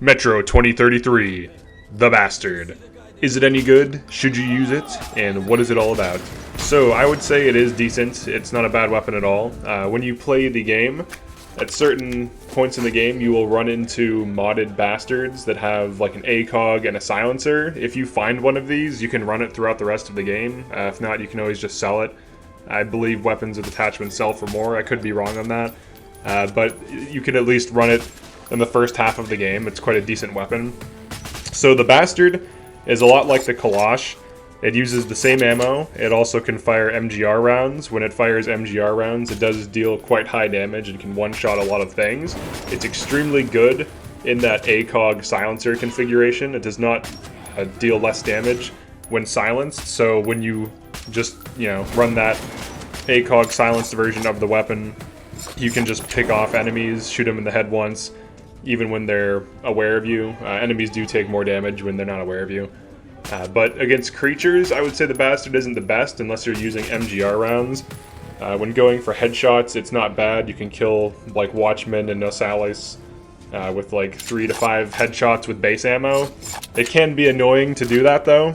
Metro 2033, The Bastard. Is it any good? Should you use it? And what is it all about? So I would say it is decent. It's not a bad weapon at all. When you play the game, at certain points in the game, you will run into modded bastards that have like an ACOG and a silencer. If you find one of these, you can run it throughout the rest of the game. If not, you can always just sell it. I believe weapons with attachments sell for more. I could be wrong on that. But you can at least run it in the first half of the game. It's quite a decent weapon. So the Bastard is a lot like the Kalash. It uses the same ammo. It also can fire MGR rounds. When it fires MGR rounds, it does deal quite high damage and can one-shot a lot of things. It's extremely good in that ACOG silencer configuration. It does not deal less damage when silenced, so when you just, run that ACOG silenced version of the weapon, you can just pick off enemies, shoot them in the head once, even when they're aware of you. Enemies do take more damage when they're not aware of you. But against creatures, I would say the Bastard isn't the best unless you're using MGR rounds. When going for headshots, it's not bad. You can kill like Watchmen and Nosalis with like 3 to 5 headshots with base ammo. It can be annoying to do that though.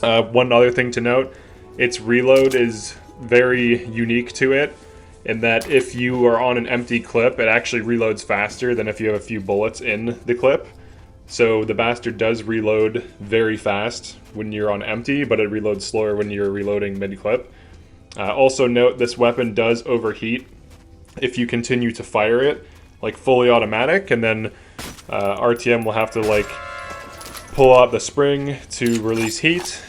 One other thing to note, its reload is very unique to it, in that if you are on an empty clip, it actually reloads faster than if you have a few bullets in the clip. So the Bastard does reload very fast when you're on empty, but it reloads slower when you're reloading mid-clip. Also note, this weapon does overheat if you continue to fire it, like fully automatic, and then RTM will have to like pull out the spring to release heat.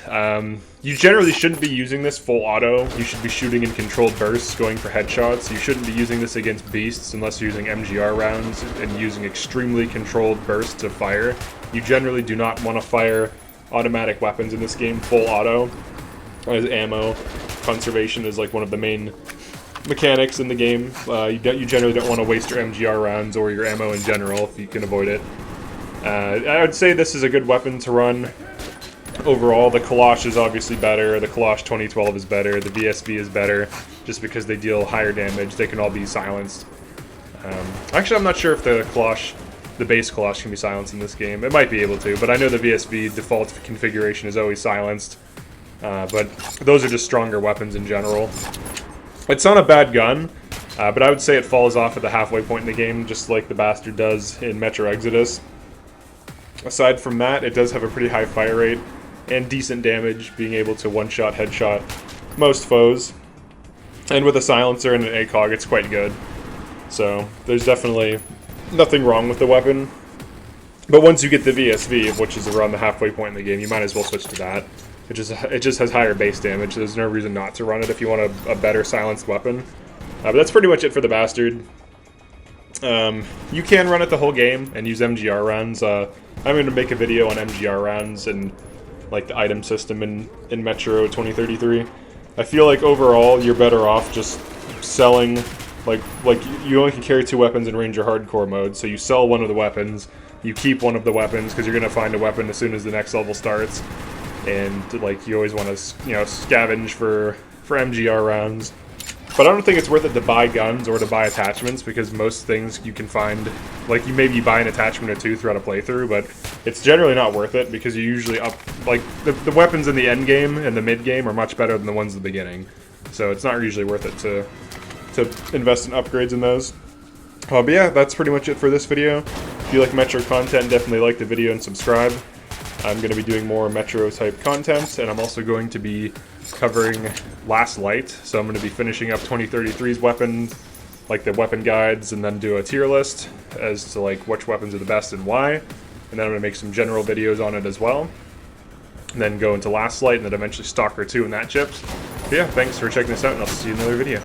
You generally shouldn't be using this full auto. You should be shooting in controlled bursts, going for headshots. You shouldn't be using this against beasts unless you're using MGR rounds and using extremely controlled bursts of fire. You generally do not want to fire automatic weapons in this game full auto, as ammo conservation is like one of the main mechanics in the game. You generally don't want to waste your MGR rounds or your ammo in general if you can avoid it. I would say this is a good weapon to run. Overall, the Kalash is obviously better, the Kalash 2012 is better, the VSV is better, just because they deal higher damage. They can all be silenced. Actually, I'm not sure if the Kalash, the base Kalash, can be silenced in this game. It might be able to, but I know the VSV default configuration is always silenced. But those are just stronger weapons in general. It's not a bad gun, but I would say it falls off at the halfway point in the game, just like the Bastard does in Metro Exodus. Aside from that, it does have a pretty high fire rate and decent damage, being able to one-shot, headshot most foes. And with a silencer and an ACOG, it's quite good. So there's definitely nothing wrong with the weapon. But once you get the VSV, which is around the halfway point in the game, you might as well switch to that. It just has higher base damage. There's no reason not to run it if you want a better silenced weapon. But that's pretty much it for the Bastard. You can run it the whole game and use MGR rounds. I'm going to make a video on MGR rounds and like the item system in Metro 2033. I feel like overall you're better off just selling, like you only can carry 2 weapons in Ranger Hardcore mode, so you sell one of the weapons, you keep one of the weapons because you're going to find a weapon as soon as the next level starts, and like you always want to scavenge for MGR rounds. But I don't think it's worth it to buy guns or to buy attachments, because most things you can find, like you maybe buy an attachment or 2 throughout a playthrough, but it's generally not worth it because you usually like the weapons in the end game and the mid game are much better than the ones in the beginning. So it's not usually worth it to invest in upgrades in those. But yeah, that's pretty much it for this video. If you like Metro content, definitely like the video and subscribe. I'm going to be doing more Metro type content, and I'm also going to be covering Last Light, so I'm going to be finishing up 2033's weapons, like the weapon guides, and then do a tier list as to like which weapons are the best and why, and then I'm going to make some general videos on it as well, and then go into Last Light, and then eventually Stalker 2 and that chips. But yeah, thanks for checking this out, and I'll see you in another video.